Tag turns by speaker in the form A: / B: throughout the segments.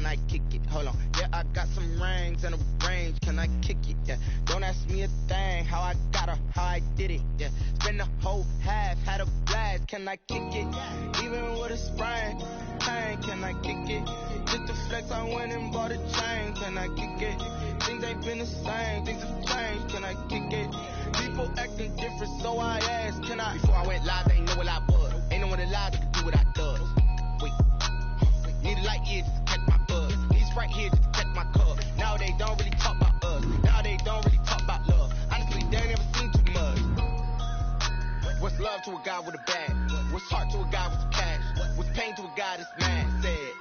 A: I kick it? Hold on. Yeah, I got some rings and a range. Can I kick it? Yeah. Don't ask me a thing. How I got her, how I did it. Yeah. Spend the whole half, had a blast. Can I kick it? Even with a sprain. Hey, can I kick it? Just to flex, I went and bought a chain. Can I kick it? Things ain't been the same. Things have changed. Can I kick it? People acting different, so I asked, can I? Before I went live, they ain't know what I was. Ain't no one alive that could do what I does. Wait. Need a light here just to catch my buzz. Need Sprite here just to catch my cup. Now they don't really talk about us. Now they don't really talk about love. Honestly, they ain't never seen too much. What's love to a guy with a bag? What's heart to a guy with some cash? What's pain to a guy that's mad? Said.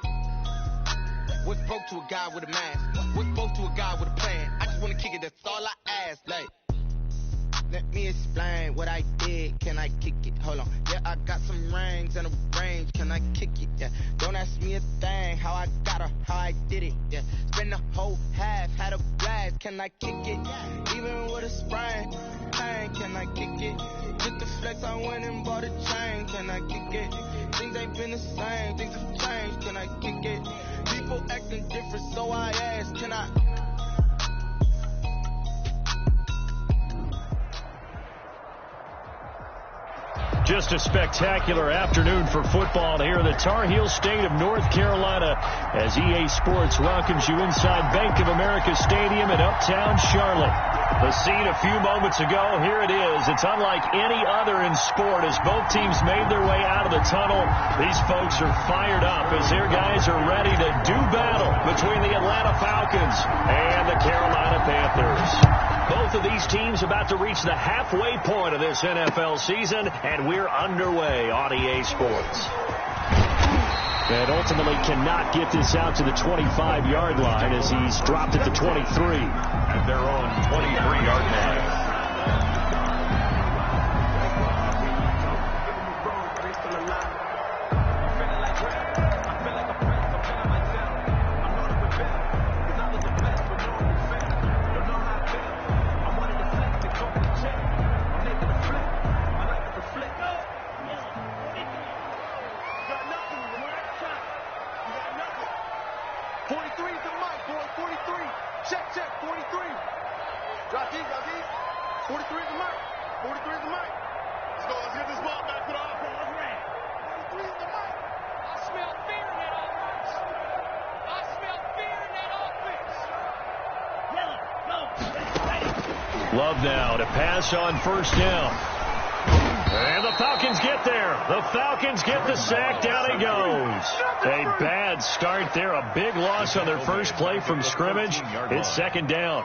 A: What's broke to a guy with a mask? What's broke to a guy with a plan? I just wanna kick it, that's all I ask. Like, let me explain what I did. Can I kick it? Hold on. Yeah, I got some rings and a range. Can I kick it? Yeah. Don't ask me a thing. How I got her, how I did it. Yeah. Spend the whole half, had a blast. Can I kick it? Even with a sprain. Hey, can I kick it? Just to flex, I went and bought a chain. Can I kick it? Things ain't been the same. Things have changed. Can I kick it? People acting different, so I asked, can I?
B: Just a spectacular afternoon for football here in the Tar Heel state of North Carolina as EA Sports welcomes you inside Bank of America Stadium in Uptown Charlotte. The scene a few moments ago, here it is. It's unlike any other in sport as both teams made their way out of the tunnel. These folks are fired up as their guys are ready to do battle between the Atlanta Falcons and the Carolina Panthers. Both of these teams about to reach the halfway point of this NFL season, and we're underway on EA Sports. And ultimately cannot get this out to the 25-yard line as he's dropped at the 23. At their own 23-yard line. Love now to pass on first down. And the Falcons get there. The Falcons get the sack. Down he goes. A bad start there. A big loss on their first play from scrimmage. It's second down.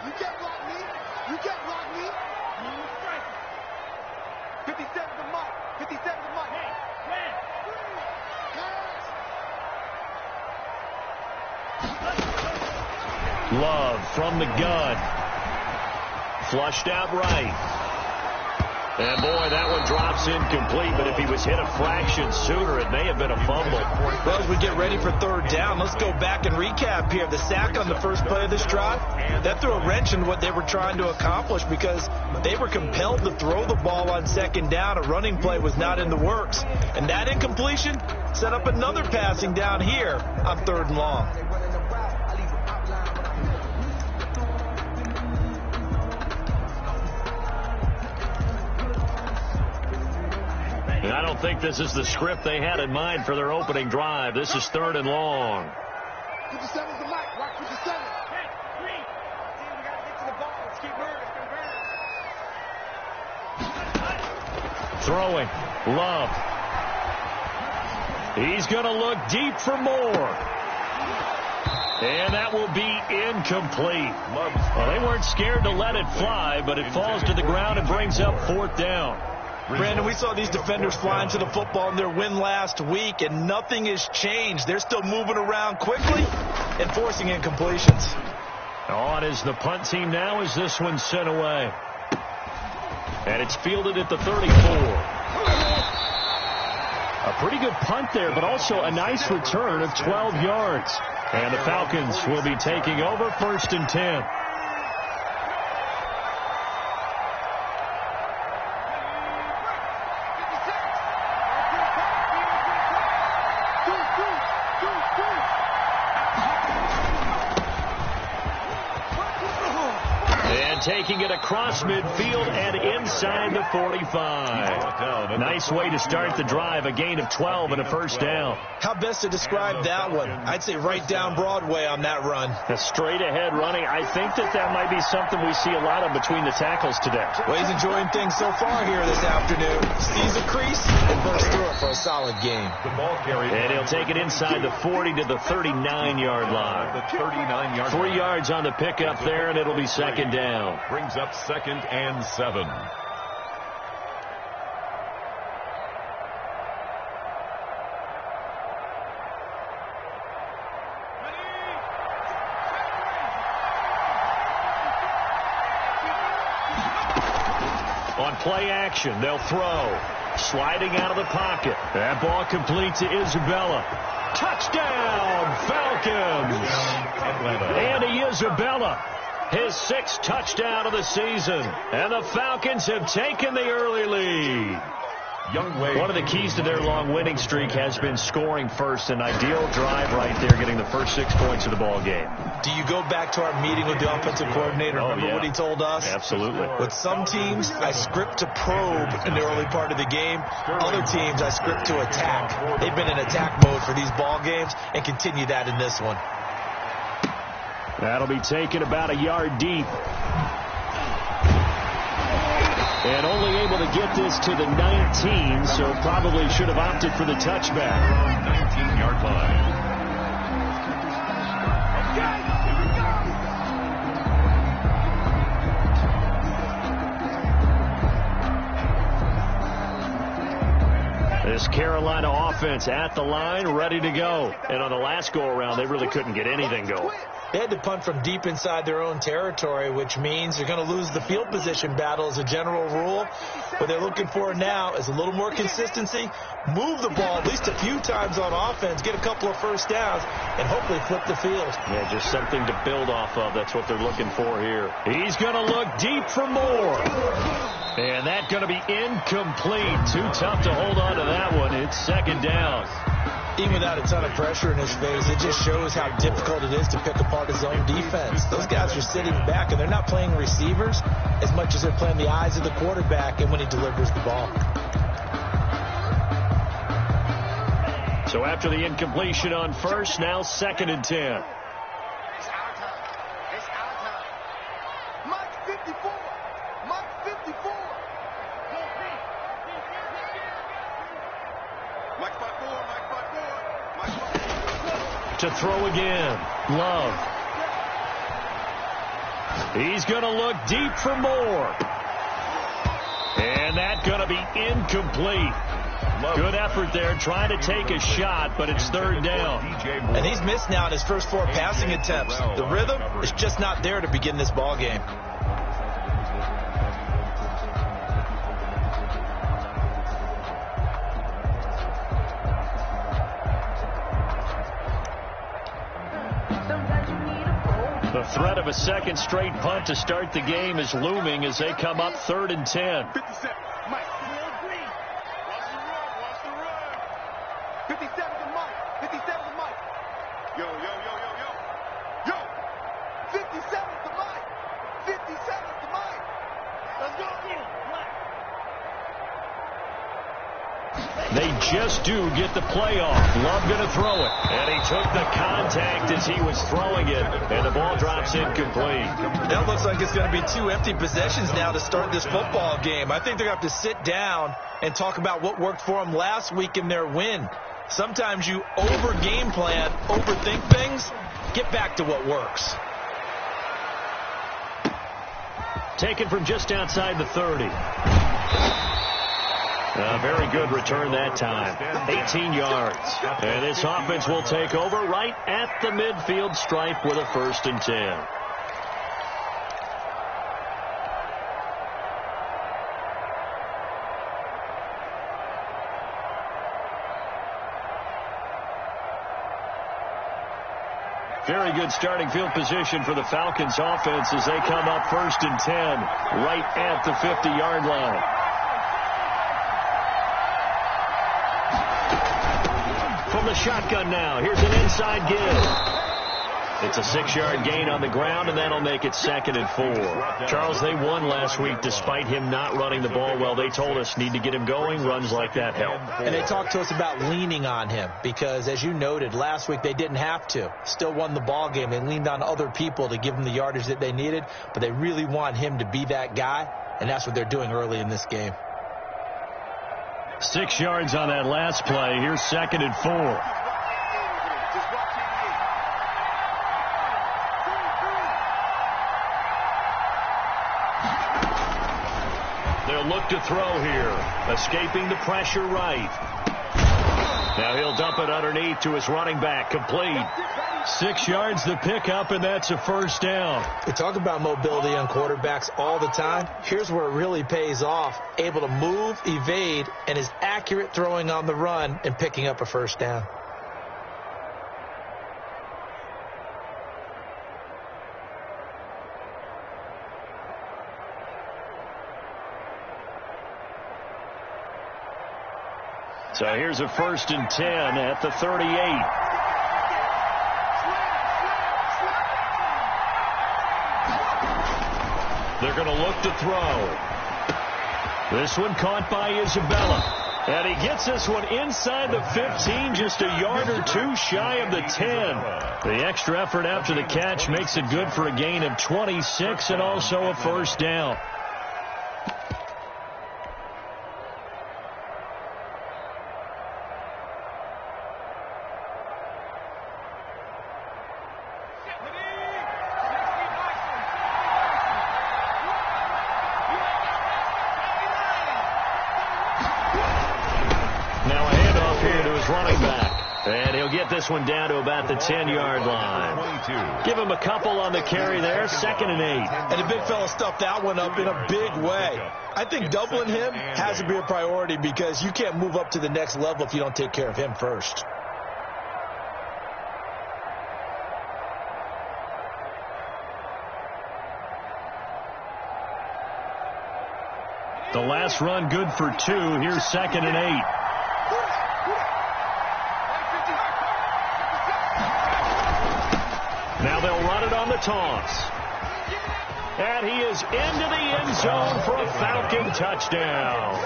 C: You can't block me. You can't block me. 57 to Mike. 57 to Mike. Hey,
B: Love from the gun. Flushed out right. And, boy, that one drops incomplete, but if he was hit a fraction sooner, it may have been a fumble.
D: Well, as we get ready for third down, let's go back and recap here. The sack on the first play of this drive, that threw a wrench in what they were trying to accomplish because they were compelled to throw the ball on second down. A running play was not in the works. And that incompletion set up another passing down here on third and long.
B: And I don't think this is the script they had in mind for their opening drive. This is third and long.
C: 57's the mic. Rock 57. Hey, Green. We got to get to the ball. Let's keep moving.
B: Throwing. Love. He's going to look deep for more. And that will be incomplete. Well, they weren't scared to let it fly, but it falls to the ground and brings up fourth down.
D: Brandon, we saw these defenders flying to the football in their win last week, and nothing has changed. They're still moving around quickly and forcing incompletions.
B: On is the punt team now as this one's sent away. And it's fielded at the 34. A pretty good punt there, but also a nice return of 12 yards. And the Falcons will be taking over 1st and 10. Taking it across midfield and inside the 45. Nice way to start the drive. A gain of 12 and a first down.
D: How best to describe that one? I'd say right down Broadway on that run.
B: A straight ahead running. I think that might be something we see a lot of between the tackles today.
D: Well, he's enjoying things so far here this afternoon. Sees a crease and bursts through it for a solid gain.
B: And he'll take it inside the 40 to the 39-yard line. 3 yards on the pickup there, and it'll be second down.
E: Brings up 2nd and 7.
B: On play action, they'll throw. Sliding out of the pocket. That ball complete to Isabella. Touchdown, Falcons! Andy Isabella. His 6th touchdown of the season. And the Falcons have taken the early lead. One of the keys to their long winning streak has been scoring first. An ideal drive right there, getting the first 6 points of the ball game.
D: Do you go back to our meeting with the offensive coordinator? Remember what he told us?
B: Absolutely.
D: With some teams, I script to probe in the early part of the game. Other teams, I script to attack. They've been in attack mode for these ball games and continue that in this one.
B: That'll be taken about a yard deep. And only able to get this to the 19, so probably should have opted for the touchback.
E: 19-yard line. This
B: Carolina offense at the line, ready to go. And on the last go-around, they really couldn't get anything going.
D: They had to punt from deep inside their own territory, which means they're going to lose the field position battle as a general rule. What they're looking for now is a little more consistency, move the ball at least a few times on offense, get a couple of first downs, and hopefully flip the field.
B: Yeah, just something to build off of. That's what they're looking for here. He's going to look deep for more. And that's going to be incomplete. Too tough to hold on to that one. It's second down.
D: Even without a ton of pressure in his face, it just shows how difficult it is to pick apart his own defense. Those guys are sitting back, and they're not playing receivers as much as they're playing the eyes of the quarterback and when he delivers the ball.
B: So after the incompletion on first, now 2nd and 10.
C: It's our time. It's our time. Mike 54. Mike 54. Mike 54. Mike 54.
B: To throw again. Love. He's going to look deep for more. And that's going to be incomplete. Good effort there, trying to take a shot, but it's third down.
D: And he's missed now in his first 4 passing attempts. The rhythm is just not there to begin this ball game.
B: The threat of a second straight punt to start the game is looming as they come up 3rd and 10.
C: 57. Mike. Watch the run. 57 to Mike. 57 to Mike. Yo. 57 to Mike. 57 to Mike. Let's go.
B: They just do get the play off. Love going to throw it. And he took the contact as he was throwing it. And the ball drops incomplete.
D: That looks like it's going to be 2 empty possessions now to start this football game. I think they're going to have to sit down and talk about what worked for them last week in their win. Sometimes you over-game plan, overthink things. Get back to what works.
B: Taken from just outside the 30. A very good return that time. 18 yards. And this offense will take over right at the midfield stripe with a 1st and 10. Very good starting field position for the Falcons offense as they come up 1st and 10 right at the 50-yard line. From the shotgun now, here's an inside give. It's a 6-yard gain on the ground, and that'll make it 2nd and 4. Charles, they won last week despite him not running the ball well. They told us need to get him going. Runs like that help.
D: And they talked to us about leaning on him because, as you noted, last week they didn't have to. Still won the ball game. They leaned on other people to give them the yardage that they needed, but they really want him to be that guy, and that's what they're doing early in this game.
B: 6 yards on that last play. Here's 2nd and 4. They'll look to throw here. Escaping the pressure right. Now he'll dump it underneath to his running back. Complete. 6 yards the pickup, and that's a 1st down.
D: We talk about mobility on quarterbacks all the time. Here's where it really pays off. Able to move, evade, and is accurate throwing on the run and picking up a 1st down.
B: So here's a 1st and 10 at the 38. They're going to look to throw. This one caught by Isabella. And he gets this one inside the 15, just a yard or two shy of the 10. The extra effort after the catch makes it good for a gain of 26 and also a 1st down. This one down to about the 10-yard line. Give him a couple on the carry there. 2nd and 8.
D: And the big fella stuffed that one up in a big way. I think doubling him has to be a priority because you can't move up to the next level if you don't take care of him first.
B: The last run good for 2. Here's 2nd and 8. Now they'll run it on the toss. And he is into the end zone for a Falcon touchdown.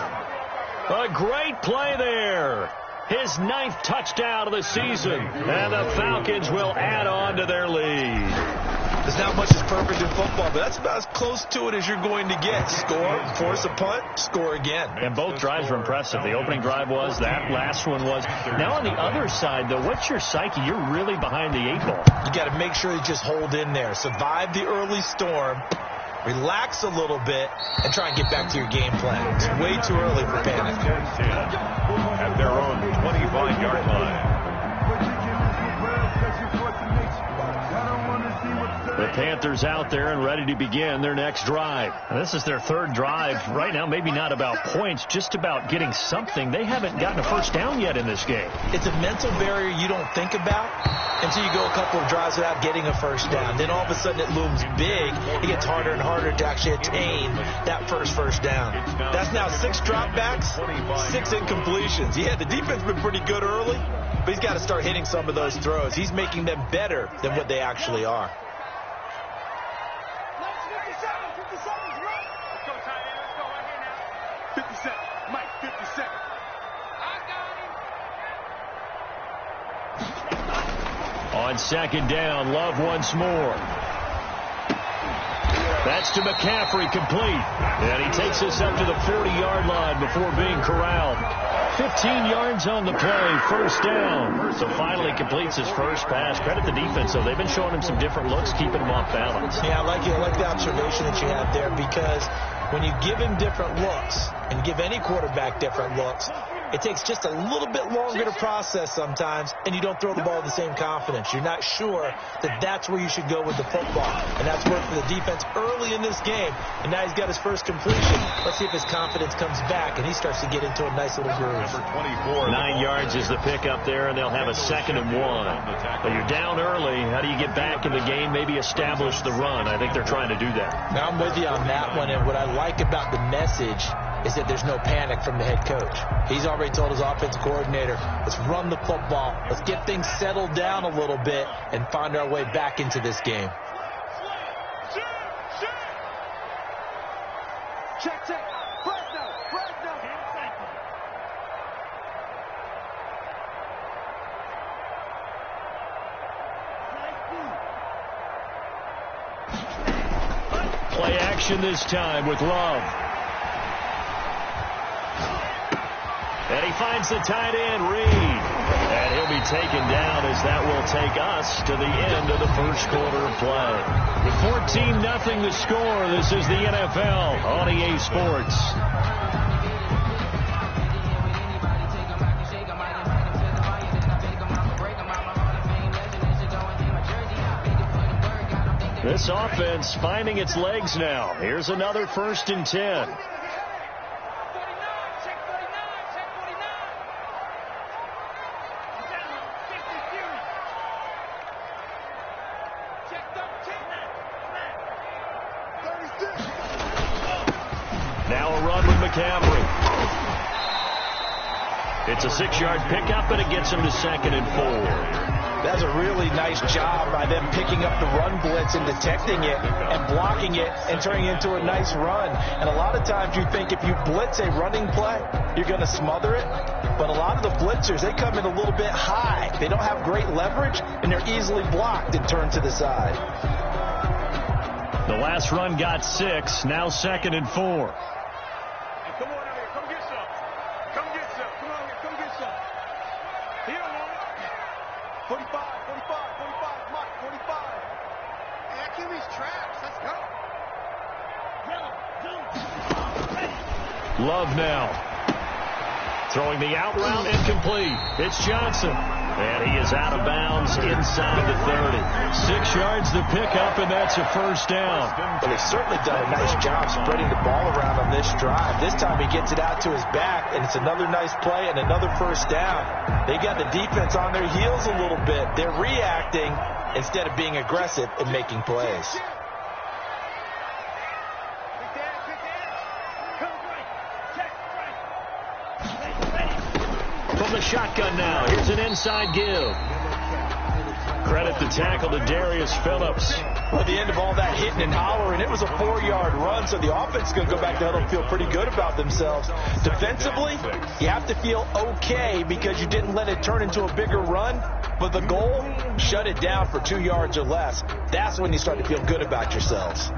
B: A great play there. His 9th touchdown of the season. And the Falcons will add on to their lead.
D: There's not much that's perfect in football, but that's about as close to it as you're going to get. Score, force a punt, score again.
B: And both drives were impressive. The opening drive was, that last one was. Now on the other side, though, what's your psyche? You're really behind the 8 ball.
D: You got to make sure you just hold in there. Survive the early storm, relax a little bit, and try and get back to your game plan. It's way too early for panic.
E: At their own 25-yard line.
B: The Panthers out there and ready to begin their next drive. And this is their 3rd drive. Right now, maybe not about points, just about getting something. They haven't gotten a 1st down yet in this game.
D: It's a mental barrier you don't think about until you go a couple of drives without getting a 1st down. Then all of a sudden it looms big. It gets harder and harder to actually attain that first down. That's now 6 dropbacks, 6 incompletions. Yeah, the defense has been pretty good early, but he's got to start hitting some of those throws. He's making them better than what they actually are.
B: On 2nd down, Love once more. That's to McCaffrey, complete. And he takes us up to the 40-yard line before being corralled. 15 yards on the play, 1st down. So finally completes his first pass. Credit the defense, though. They've been showing him some different looks, keeping him off balance.
D: Yeah, I like the observation that you have there, because when you give him different looks and give any quarterback different looks, it takes just a little bit longer to process sometimes, and you don't throw the ball with the same confidence. You're not sure that that's where you should go with the football. And that's worked for the defense early in this game. And now he's got his first completion. Let's see if his confidence comes back, and he starts to get into a nice little groove.
E: Number 24.
B: 9 yards is the pickup there, and they'll have a 2nd and 1. But you're down early. How do you get back in the game? Maybe establish the run. I think they're trying to do that.
D: Now I'm with you on that one, and what I like about the message is that there's no panic from the head coach. He's already told his offensive coordinator, let's run the football, let's get things settled down a little bit, and find our way back into this game.
C: Check, check. Fresno.
B: Play action this time with Love. And he finds the tight end, Reed. And he'll be taken down as that will take us to the end of the first quarter of play. With 14-0 the score, this is the NFL on EA Sports. This offense finding its legs now. Here's another 1st and 10. Now a run with McCaffrey. It's a 6-yard pickup, and it gets him to 2nd and 4.
D: That's a really nice job by them picking up the run blitz and detecting it and blocking it and turning it into a nice run. And a lot of times you think if you blitz a running play, you're going to smother it. But a lot of the blitzers, they come in a little bit high. They don't have great leverage, and they're easily blocked and turned to the side.
B: The last run got 6, now 2nd and 4.
C: Come on out here. Come get some. Come get some. Come on here. Come get some. Here, man. 45, Mike, 45. Hey, that QB's traps. Let's go.
B: Love now. Throwing the out route incomplete. It's Johnson. And he is out of bounds inside the 30. 6 yards the pickup, and that's a 1st down.
D: Well, they've certainly done a nice job spreading the ball around on this drive. This time he gets it out to his back, and it's another nice play and another 1st down. They got the defense on their heels a little bit. They're reacting instead of being aggressive and making plays.
B: From the shotgun now, here's an inside give. Credit the tackle to Darius Phillips.
D: Well, at the end of all that hitting and hollering, it was a 4-yard run, so the offense is going to go back to huddle and feel pretty good about themselves. Defensively, you have to feel okay because you didn't let it turn into a bigger run, but the goal, shut it down for 2 yards or less. That's when you start to feel good about yourselves.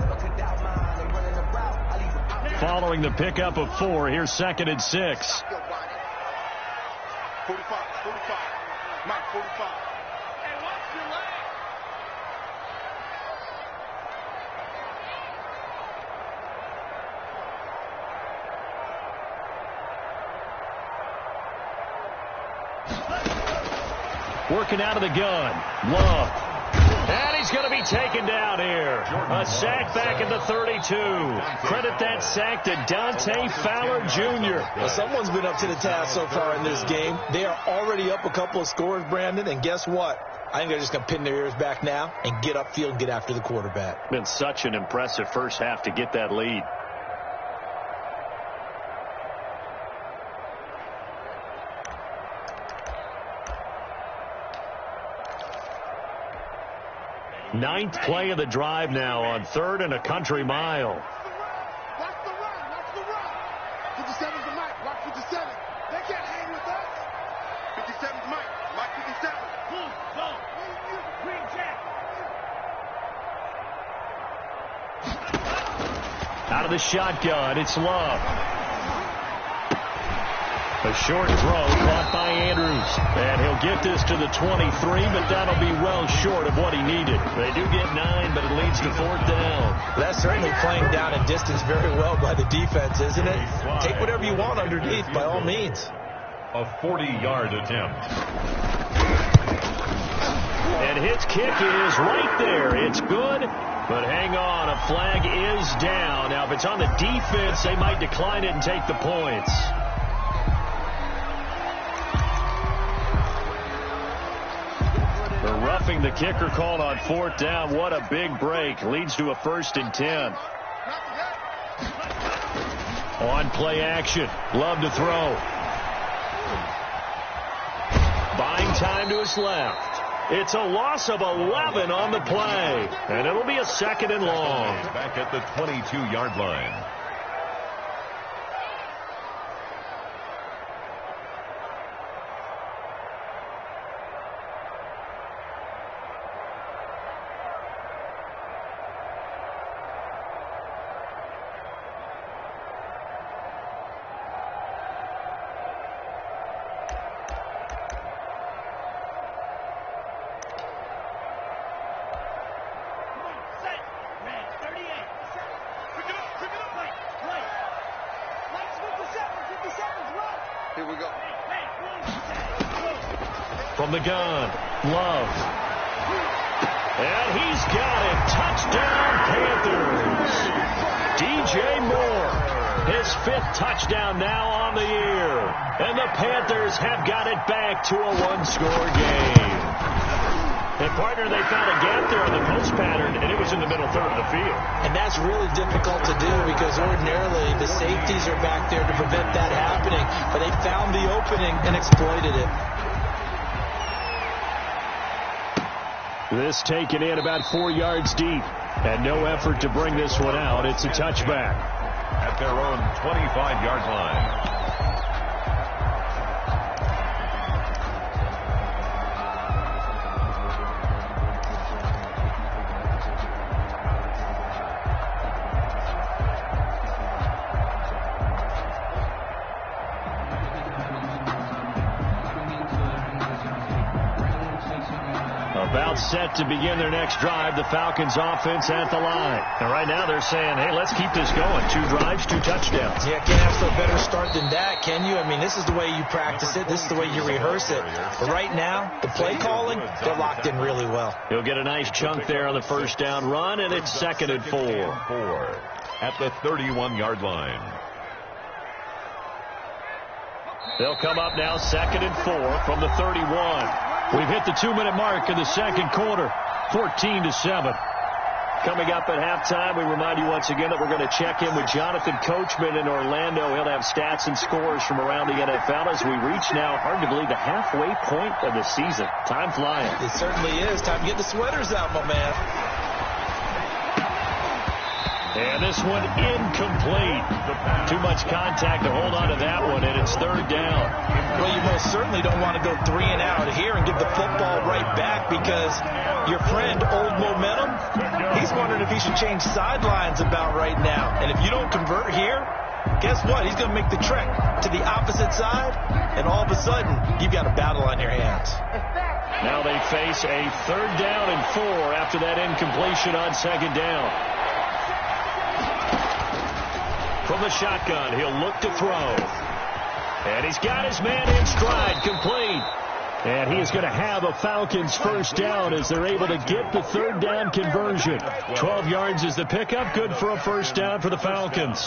B: Following the pickup of 4, here's 2nd and 6.
C: 45. Mike, 45. Hey, watch your leg.
B: Working out of the gun. Love. And he's going to be taken down here. A sack back at the 32. Credit that sack to Dante Fowler Jr.
D: Well, someone's been up to the task so far in this game. They are already up a couple of scores, Brandon, and guess what? I think they're just going to pin their ears back now and get upfield and get after the quarterback.
B: Been such an impressive first half to get that lead. Ninth play of the drive now on 3rd and a country mile.
C: Watch the run. 57's the Mike. Watch 57. They can't hang with us. 57's Mike. Watch 57. Go. Green jacket.
B: Out of the shotgun, it's Love. A short throw caught by Andrews. And he'll get this to the 23, but that'll be well short of what he needed. They do get 9, but it leads to 4th down.
D: That's certainly playing down in distance very well by the defense, isn't it? Take whatever you want underneath, by all means.
E: A 40-yard attempt.
B: And his kick is right there. It's good, but hang on. A flag is down. Now, if it's on the defense, they might decline it and take the points. The roughing the kicker called on 4th down. What a big break. Leads to a 1st and 10. On play action. Love to throw. Buying time to his left. It's a loss of 11 on the play. And it'll be a 2nd and long.
E: Back at the 22-yard line.
C: Here we go.
B: From the gun, Love. And he's got it. Touchdown, Panthers. DJ Moore. His 5th touchdown now on the year. And the Panthers have got it back to a 1-score game. And, partner, they found a gap there on the post pattern, and it was in the middle third of the field.
D: And that's really difficult to do because ordinarily the safeties are back there to prevent that happening. But they found the opening and exploited it.
B: This taken in about 4 yards deep. And no effort to bring this one out. It's a touchback.
E: At their own 25-yard line.
B: About set to begin their next drive, the Falcons offense at the line. And right now they're saying, hey, let's keep this going. 2 drives, 2 touchdowns.
D: Yeah, can't ask for a better start than that, can you? I mean, this is the way you practice it. This is the way you rehearse it. But right now, the play calling, they're locked in really well.
B: He'll get a nice chunk there on the 1st down run, and it's 2nd and 4.
E: At the 31-yard line.
B: They'll come up now 2nd and 4 from the 31. We've hit the 2-minute mark in the 2nd quarter, 14-7. Coming up at halftime, we remind you once again that we're going to check in with Jonathan Coachman in Orlando. He'll have stats and scores from around the NFL as we reach now, hard to believe, the halfway point of the season. Time flying.
D: It certainly is. Time to get the sweaters out, my man.
B: And this one incomplete. Too much contact to hold on to that one, and it's 3rd down.
D: Well, you most certainly don't want to go 3 and out here and give the football right back because your friend, Old Momentum, he's wondering if he should change sidelines about right now. And if you don't convert here, guess what? He's going to make the trek to the opposite side, and all of a sudden, you've got a battle on your hands.
B: Now they face a 3rd down and 4 after that incompletion on 2nd down. From the shotgun, he'll look to throw. And he's got his man in stride, complete. And he is going to have a Falcons 1st down as they're able to get the 3rd down conversion. 12 yards is the pickup, good for a 1st down for the Falcons.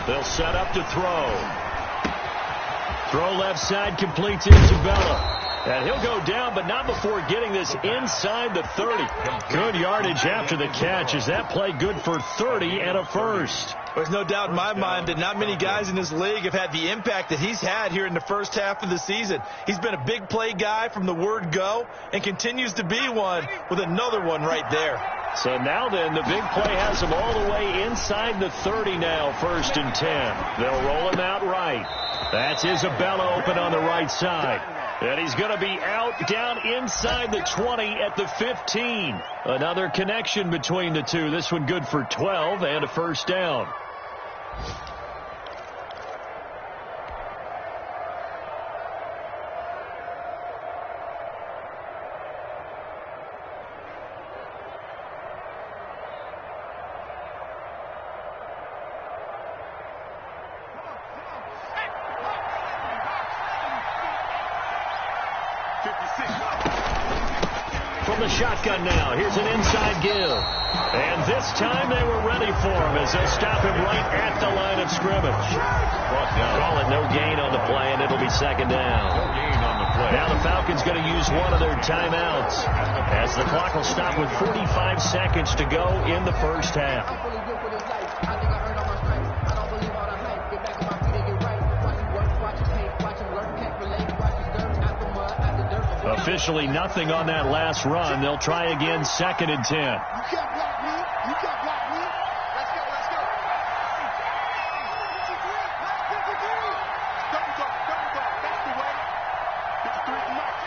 B: They'll set up to throw. Throw left side, completes Isabella. And he'll go down, but not before getting this inside the 30. Good yardage after the catch. Is that play good for 30 and a 1st?
D: There's no doubt in my mind that not many guys in this league have had the impact that he's had here in the first half of the season. He's been a big play guy from the word go and continues to be one with another one right there.
B: So now then, the big play has him all the way inside the 30 now, 1st and 10. They'll roll him out right. That's Isabella open on the right side. And he's going to be out down inside the 20 at the 15. Another connection between the two. This one good for 12 and a first down. From the shotgun now, here's an inside give. And this time they were ready for him as they'll stop him right at the line of scrimmage. Call it no gain on the play, and it'll be second down.
E: No gain on the play.
B: Now the Falcons going to use one of their timeouts as the clock will stop with 45 seconds to go in the first half. Officially nothing on that last run. They'll try again, 2nd and 10.
C: You can't block me. You can't block me. Let's go, let's go. 53. Double dog. That's the way. 53 is much.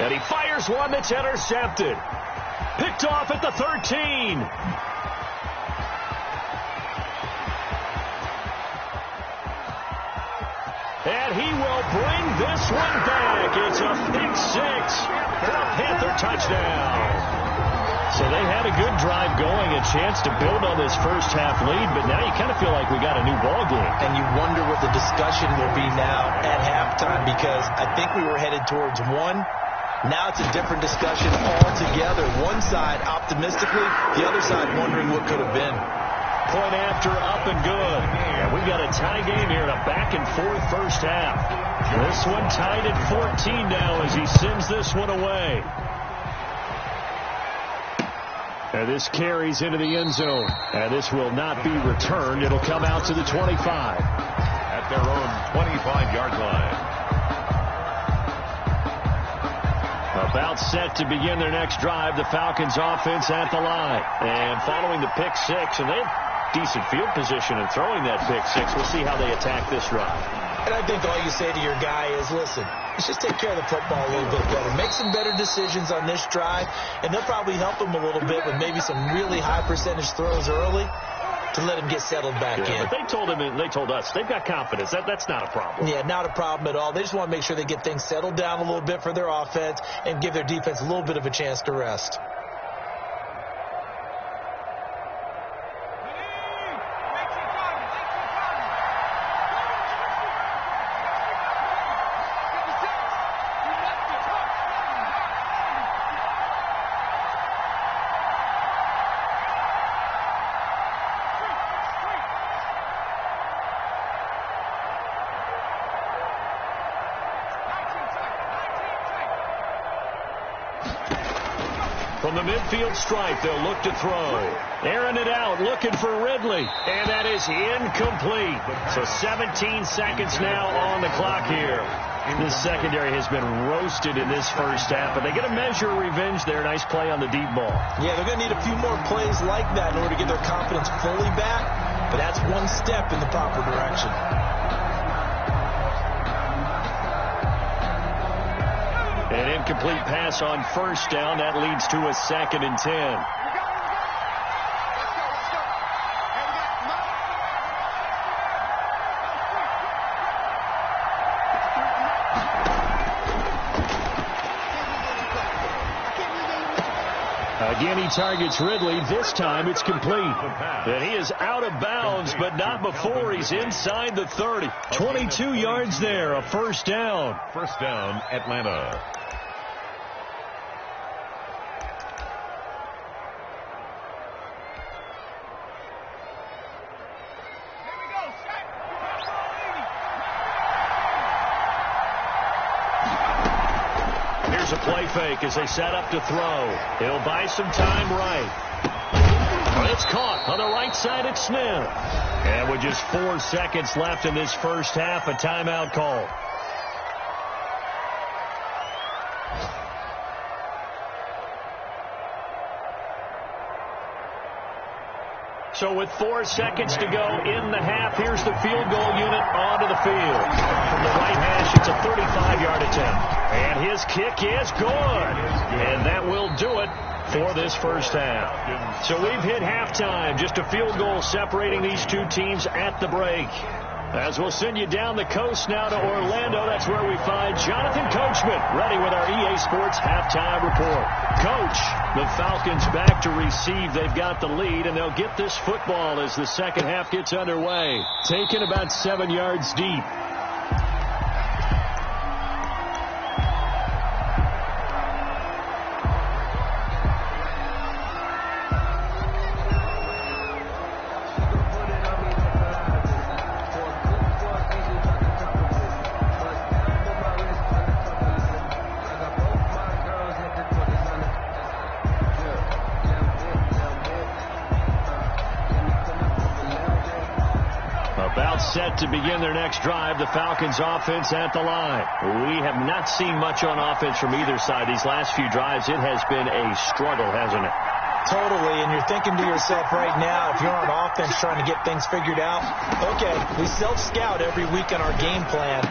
B: And he fires one that's intercepted. Picked off at the 13. And he will bring this one back. It's a pick 6 for a Panther touchdown. So they had a good drive going, a chance to build on this first half lead, but now you kind of feel like we got a new ball game.
D: And you wonder what the discussion will be now at halftime, because I think we were headed towards one. Now it's a different discussion altogether. One side optimistically, the other side wondering what could have been.
B: Point after, up and good. And we've got a tie game here in a back-and-forth first half. This one tied at 14 now as he sends this one away. And this carries into the end zone. And this will not be returned. It'll come out to the 25.
E: At their own 25-yard line.
B: About set to begin their next drive. The Falcons offense at the line. And following the pick 6, and they have decent field position in throwing that pick 6. We'll see how they attack this drive.
D: And I think all you say to your guy is, listen, let's just take care of the football a little bit better. Make some better decisions on this drive, and they'll probably help him a little bit with maybe some really high percentage throws early to let him get settled back in.
B: But they told him, and they told us, they've got confidence. That's not a problem.
D: Yeah, not a problem at all. They just want to make sure they get things settled down a little bit for their offense and give their defense a little bit of a chance to rest.
B: From the midfield stripe, they'll look to throw. Airing it out, looking for Ridley. And that is incomplete. So 17 seconds now on the clock here. This secondary has been roasted in this first half, but they get a measure of revenge there. Nice play on the deep ball.
D: Yeah, they're going to need a few more plays like that in order to get their confidence fully back, but that's one step in the proper direction.
B: An incomplete pass on first down. That leads to a 2nd and 10. Again, he targets Ridley. This time it's complete. And he is out of bounds, but not before he's inside the 30. 22 yards there, a first down.
E: First down, Atlanta.
B: Here's a play fake as they set up to throw. He'll buy some time right. It's caught on the right side at Smith. And with just 4 seconds left in this first half, a timeout call. So with 4 seconds to go in the half, here's the field goal unit onto the field. From the right hash, it's a 35-yard attempt. And his kick is good. And that will do it for this first half. So we've hit halftime. Just a field goal separating these two teams at the break. As we'll send you down the coast now to Orlando, that's where we find Jonathan Coachman, ready with our EA Sports halftime report. Coach, the Falcons back to receive. They've got the lead, and they'll get this football as the second half gets underway. Taken about 7 yards deep. Set to begin their next drive, the Falcons offense at the line. We have not seen much on offense from either side these last few drives. It has been a struggle, hasn't it?
D: Totally, and you're thinking to yourself right now, if you're on offense trying to get things figured out, okay, we self-scout every week on our game plan.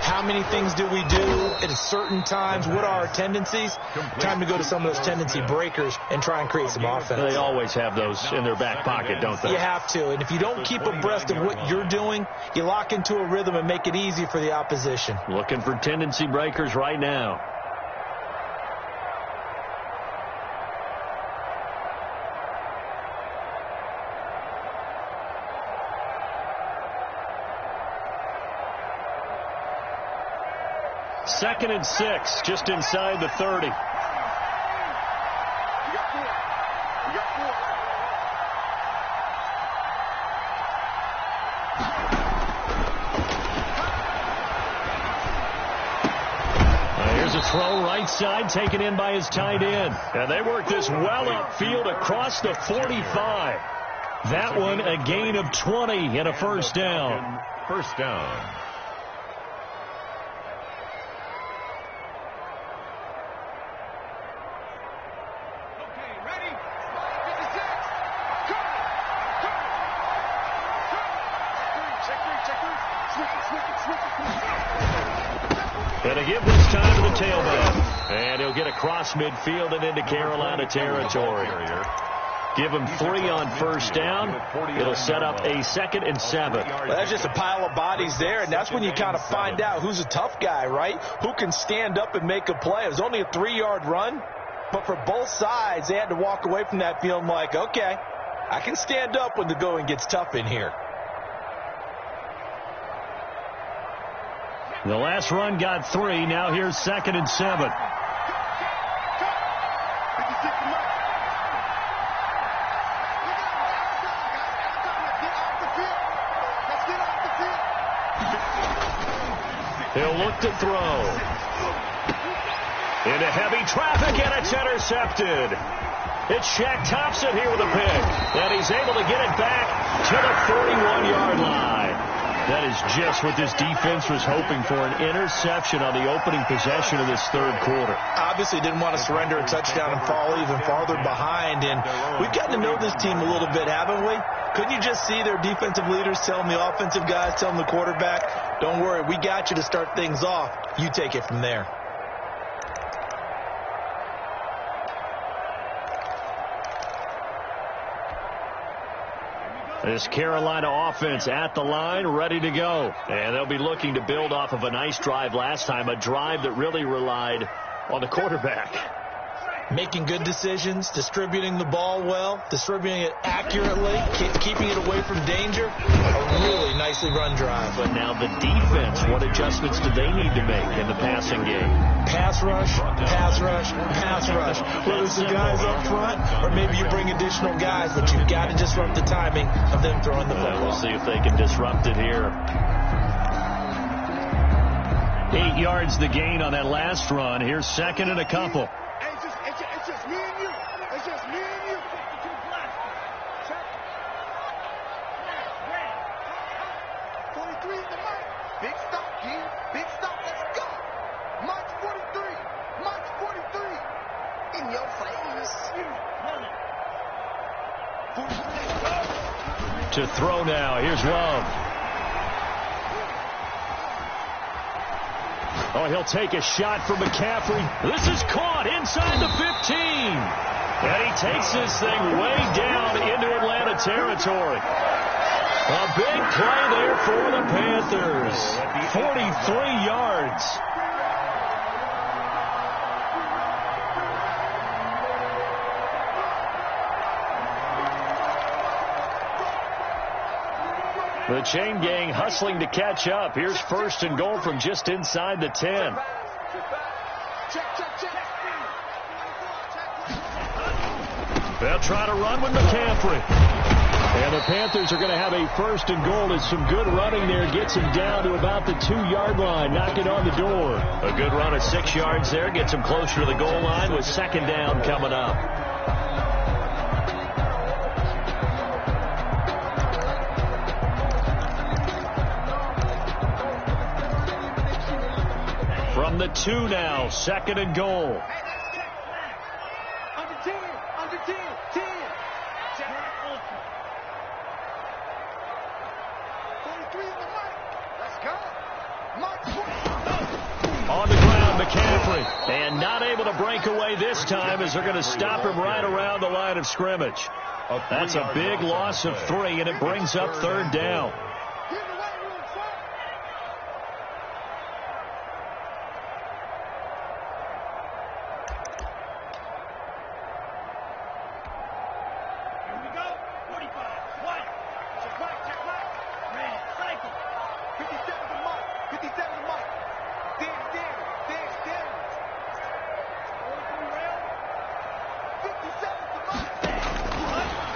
D: How many things do we do at certain times? What are our tendencies? Time to go to some of those tendency breakers and try and create some offense.
B: They always have those in their back pocket, don't they?
D: You have to, and if you don't keep abreast of what you're doing, you lock into a rhythm and make it easy for the opposition.
B: Looking for tendency breakers right now. Second and 6, just inside the 30.
C: You got 4. You got 4.
B: Here's a throw right side, taken in by his tight end. And they work this well upfield across the 45. That one a gain of 20 and a first down.
E: First down.
B: Going to give this time to the tailback. And he'll get across midfield and into Carolina territory. Give him 3 on first down. It'll set up a 2nd and 7.
D: Well, that's just a pile of bodies there, and that's when you kind of find out who's a tough guy, right? Who can stand up and make a play. It was only a 3-yard run, but for both sides, they had to walk away from that feeling like, okay, I can stand up when the going gets tough in here.
B: The last run got 3. Now here's 2nd and 7. He'll look to throw. Into heavy traffic, and it's intercepted. It's Shaq Thompson here with a pick. And he's able to get it back to the 41-yard line. That is just what this defense was hoping for, an interception on the opening possession of this third quarter.
D: Obviously didn't want to surrender a touchdown and fall even farther behind, and we've gotten to know this team a little bit, haven't we? Couldn't you just see their defensive leaders telling the offensive guys, telling the quarterback, don't worry, we got you to start things off. You take it from there.
B: This Carolina offense at the line, ready to go. And they'll be looking to build off of a nice drive last time, a drive that really relied on the quarterback.
D: Making good decisions, distributing the ball well, distributing it accurately, keeping it away from danger. A really nicely run drive.
B: But now the defense, what adjustments do they need to make in the passing game?
D: Pass rush, pass rush, pass rush. Whether it's the guys up front or maybe you bring additional guys, but you've got to disrupt the timing of them throwing the football.
B: We'll see if they can disrupt it here. 8 yards the gain on that last run. Here's 2nd and a couple.
C: It's just me and you. It's just me and you. 43 in the mic. Big stop, kid. Big stop. Let's go. March 43. March 43. In your face. 43.
B: To throw now. Here's Love. Oh, he'll take a shot from McCaffrey. This is caught inside the 15. And he takes this thing way down into Atlanta territory. A big play there for the Panthers. 43 yards. The chain gang hustling to catch up. Here's first and goal from just inside the 10. They'll try to run with McCaffrey. And the Panthers are going to have a first and goal as some good running there gets him down to about the 2-yard line, knocking on the door. A good run of 6 yards there gets him closer to the goal line with second down coming up. From the 2 now, second and goal.
C: Under 10, under 10, 10. 43 in the right. Let's go.
B: On the ground, McCaffrey. And not able to break away this time as they're going to stop him right around the line of scrimmage. That's a big loss of 3, and it brings up third down.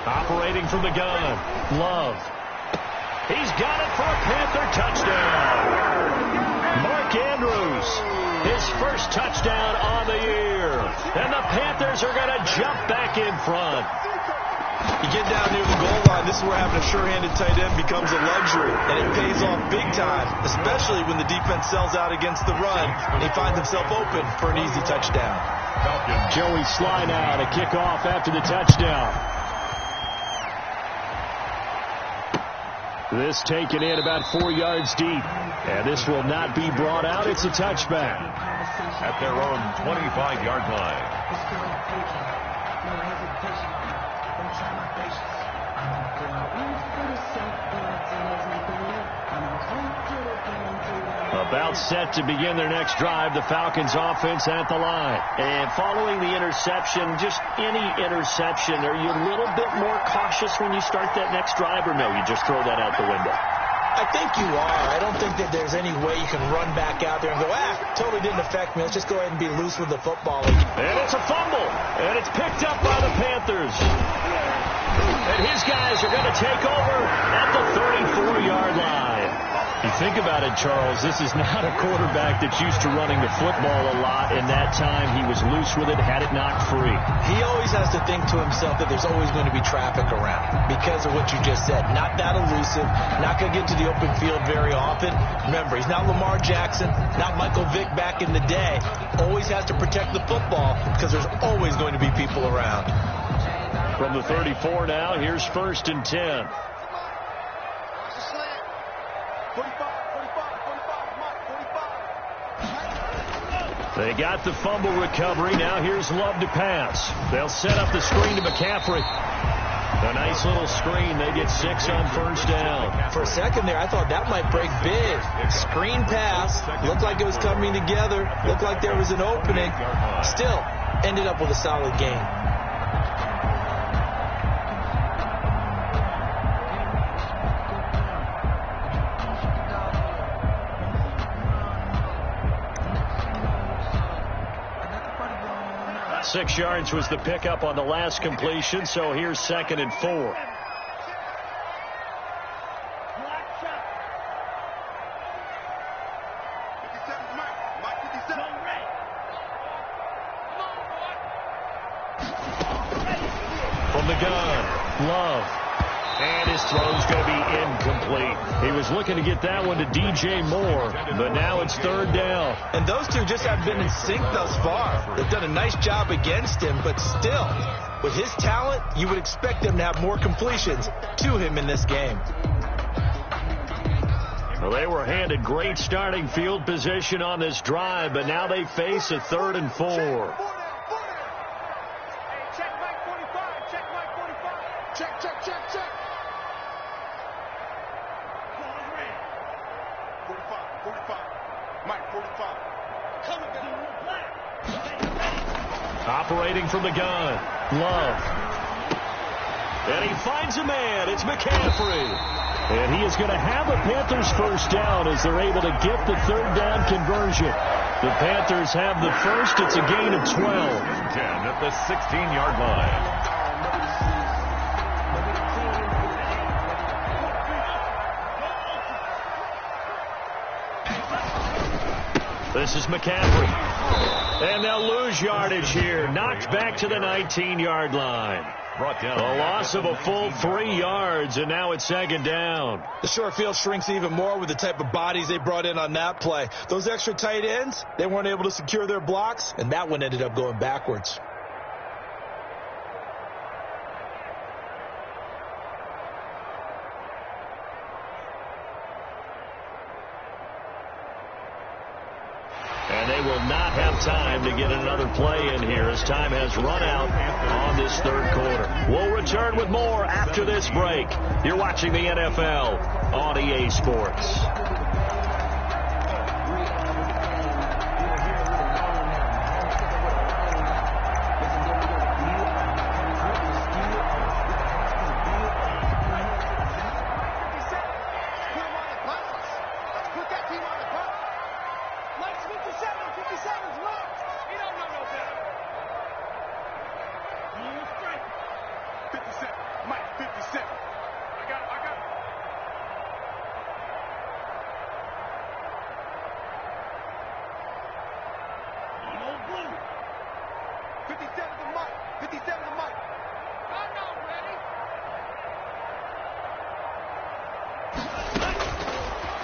B: Operating from the gun, Love. He's got it for a Panther touchdown. Mark Andrews, his first touchdown on the year. And the Panthers are going to jump back in front.
D: You get down near the goal line, this is where having a sure-handed tight end becomes a luxury. And it pays off big time, especially when the defense sells out against the run and he finds himself open for an easy touchdown.
B: Joey Sly now to kick off after the touchdown. This taken in about 4 yards deep. And this will not be brought out. It's a touchback.
E: At their own 25-yard line.
B: About set to begin their next drive, the Falcons offense at the line. And following the interception, just any interception, are you a little bit more cautious when you start that next drive, or no, you just throw that out the window?
D: I think you are. I don't think that there's any way you can run back out there and go, totally didn't affect me. Let's just go ahead and be loose with the football.
B: And it's a fumble, and it's picked up by the Panthers. And his guys are going to take over at the 34-yard line. You think about it, Charles, this is not a quarterback that's used to running the football a lot, and that time he was loose with it, had it knocked free.
D: He always has to think to himself that there's always going to be traffic around because of what you just said. Not that elusive, not going to get to the open field very often. Remember, he's not Lamar Jackson, not Michael Vick back in the day. Always has to protect the football because there's always going to be people around.
B: From the 34 now, here's first and 10. They got the fumble recovery. Now here's Love to pass. They'll set up the screen to McCaffrey. A nice little screen. They get 6 on first down.
D: For a second there, I thought that might break big. Screen pass. Looked like it was coming together. Looked like there was an opening. Still, ended up with a solid game.
B: Six yards was the pickup on the last completion, so here's second and 4. From the gun, Love. And his throw's going to be incomplete. He was looking to get that one to DJ Moore, but now it's third down.
D: And those two just have been in sync thus far. They've done a nice job against him, but still, With his talent, you would expect them to have more completions to him in this game.
B: Well, they were handed great starting field position on this drive, but now they face a 3rd and 4.
C: Check Mike 45. Check Mike 45. Check. 45. Mike 45.
B: Operating from the gun. Love. And he finds a man. It's McCaffrey. And he is going to have a Panthers first down as they're able to get the 3rd down conversion. The Panthers have the first. It's a gain of 12.
E: 10 at the 16-yard line.
B: This is McCaffrey. And they'll lose yardage here. Knocked back to the 19-yard line.
E: Brought down.
B: A loss of a full 3 yards, and now it's 2nd down.
D: The short field shrinks even more with the type of bodies they brought in on that play. Those extra tight ends, they weren't able to secure their blocks, and that one ended up going backwards.
B: And they will not have time to get another play in here as time has run out on this 3rd quarter. We'll return with more after this break. You're watching the NFL on EA Sports.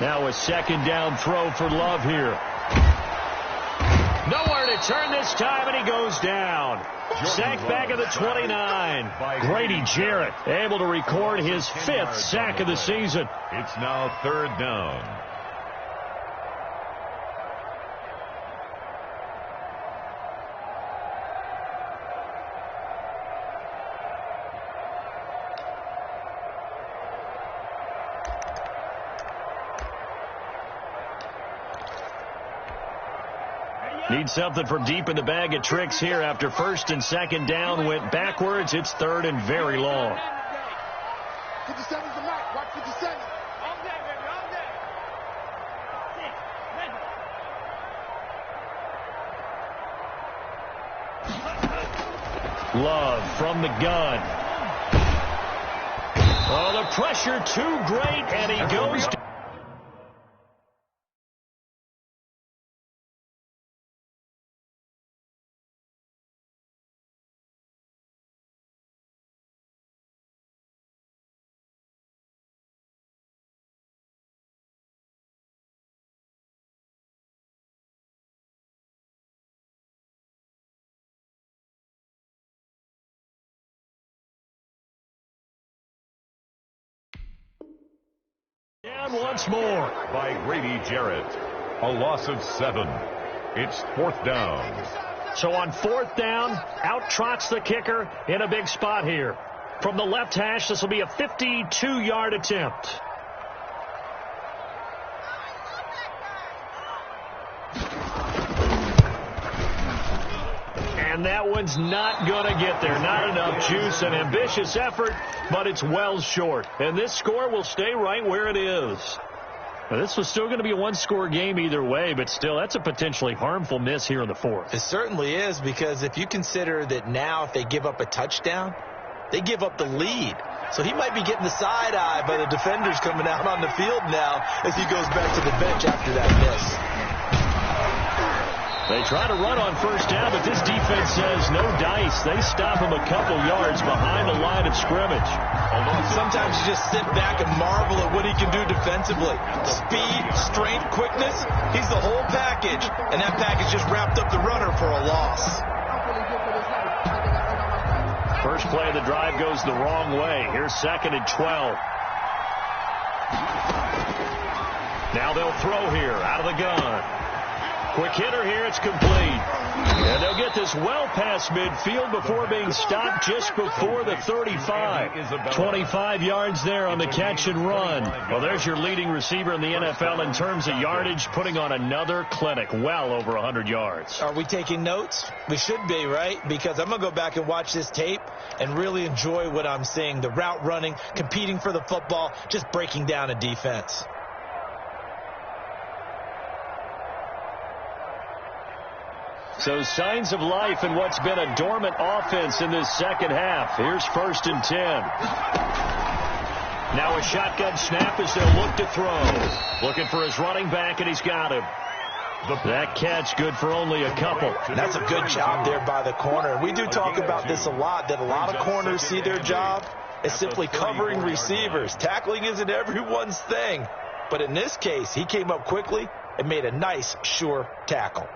B: Now a 2nd down throw for Love here. Nowhere to turn this time, and he goes down. Sacked back at the 29. Grady Jarrett able to record his 5th sack of the season.
E: It's now 3rd down.
B: Need something from deep in the bag of tricks here after 1st and 2nd down went backwards. It's 3rd and very long.
C: 57's the mark. Watch 57. All day, baby. All day.
B: Love from the gun. Oh, the pressure too great, and he goes down. Down once more
E: by Grady Jarrett. A loss of 7. It's 4th down.
B: So on 4th down, out trots the kicker in a big spot here. From the left hash, this will be a 52-yard attempt. And that one's not going to get there. Not enough juice. An ambitious effort, but it's well short. And this score will stay right where it is. Now, this was still going to be a one-score game either way, but still, that's a potentially harmful miss here in the 4th.
D: It certainly is, because if you consider that now if they give up a touchdown, they give up the lead. So he might be getting the side eye by the defenders coming out on the field now as he goes back to the bench after that miss.
B: They try to run on 1st down, but this defense says no dice. They stop him a couple yards behind the line of scrimmage.
D: Sometimes you just sit back and marvel at what he can do defensively. Speed, strength, quickness, he's the whole package. And that package just wrapped up the runner for a loss.
B: First play of the drive goes the wrong way. Here's 2nd and 12. Now they'll throw here out of the gun. Quick hitter here. It's complete. And they'll get this well past midfield before being stopped just before the 35. 25 yards there on the catch and run. Well, there's your leading receiver in the NFL in terms of yardage, putting on another clinic, well over 100 yards.
D: Are we taking notes? We should be, right? Because I'm going to go back and watch this tape and really enjoy what I'm seeing. The route running, competing for the football, just breaking down a defense.
B: So signs of life in what's been a dormant offense in this second half. Here's 1st and 10. Now a shotgun snap as they'll look to throw. Looking for his running back, and he's got him. That catch good for only a couple.
D: That's a good job there by the corner. We do talk about this a lot, that a lot of corners see their job as simply covering receivers. Tackling isn't everyone's thing. But in this case, he came up quickly and made a nice, sure tackle.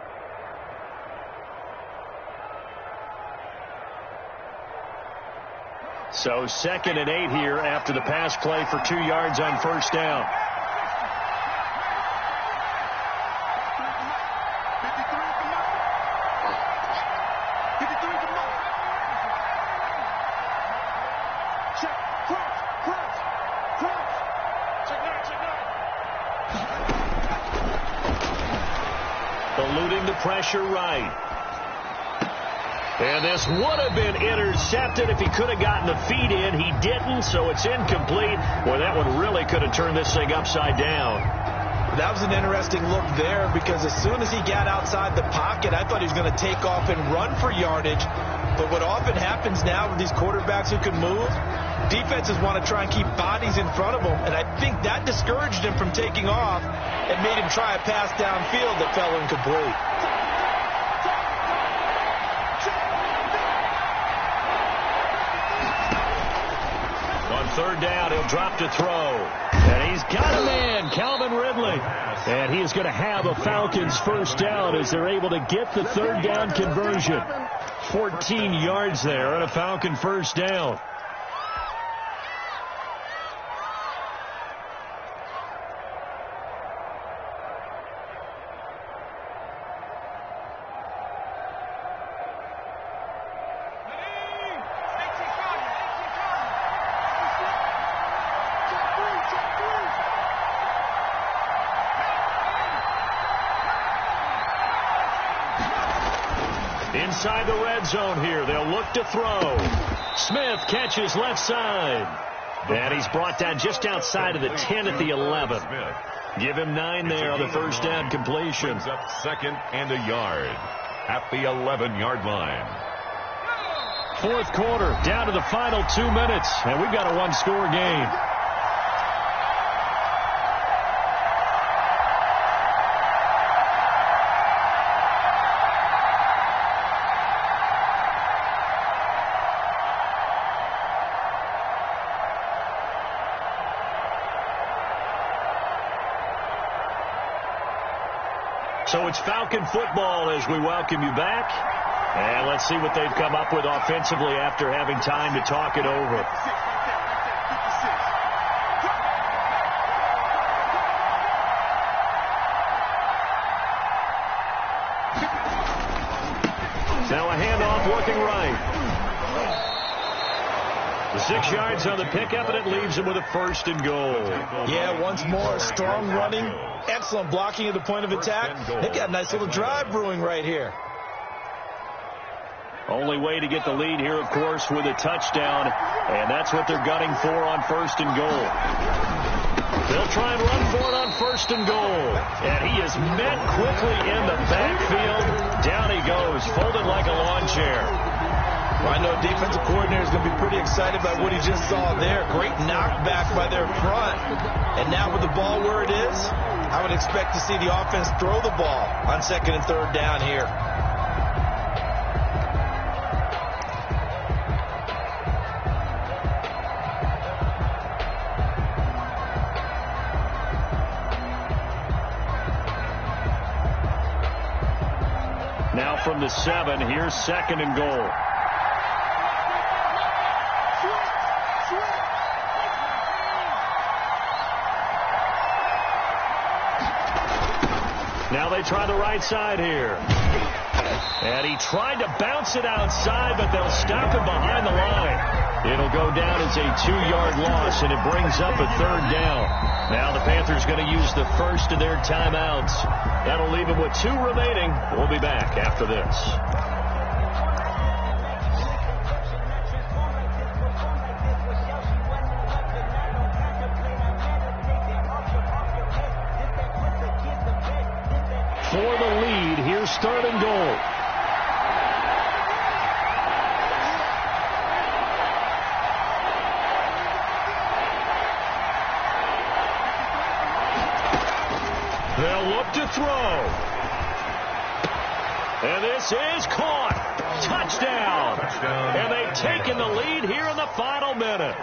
B: So 2nd and 8 here after the pass play for 2 yards on 1st down. Eluding the pressure right. And this would have been intercepted if he could have gotten the feet in. He didn't, so it's incomplete. Boy, that one really could have turned this thing upside down.
D: That was an interesting look there, because as soon as he got outside the pocket, I thought he was going to take off and run for yardage. But what often happens now with these quarterbacks who can move, defenses want to try and keep bodies in front of them. And I think that discouraged him from taking off and made him try a pass downfield that fell incomplete.
B: On 3rd down, he'll drop to throw. And he's got a man, Calvin Ridley. And he is going to have a Falcons 1st down as they're able to get the 3rd down conversion. 14 yards there on a Falcon 1st down. Inside the red zone here, they'll look to throw. Smith catches left side. And he's brought down just outside of the 10 at the 11. Give him 9 there on the 1st down completion.
E: Brings up 2nd and a yard at the 11-yard line.
B: 4th quarter, down to the final 2 minutes, and we've got a 1-score game. So it's Falcon football as we welcome you back. And let's see what they've come up with offensively after having time to talk it over. Now a handoff looking right. The 6 yards on the pickup, and it leaves him with a 1st and goal.
D: Yeah, once more, strong running, excellent blocking at the point of attack. They got a nice little drive brewing right here.
B: Only way to get the lead here, of course, with a touchdown, and that's what they're gunning for on 1st and goal. They'll try and run for it on 1st and goal, and he is met quickly in the backfield. Down he goes, folded like a lawn chair.
D: Well, I know defensive coordinator is going to be pretty excited by what he just saw there. Great knockback by their front. And now with the ball where it is, I would expect to see the offense throw the ball on 2nd and 3rd down here.
B: Now from the 7, here's 2nd and goal. Now they try the right side here. And he tried to bounce it outside, but they'll stop him behind the line. It'll go down as a 2-yard loss, and it brings up a 3rd down. Now the Panthers going to use the first of their timeouts. That'll leave them with 2 remaining. We'll be back after this. For the lead, here's 3rd and goal. They'll look to throw. And this is caught. Touchdown. And they've taken the lead here in the final minute.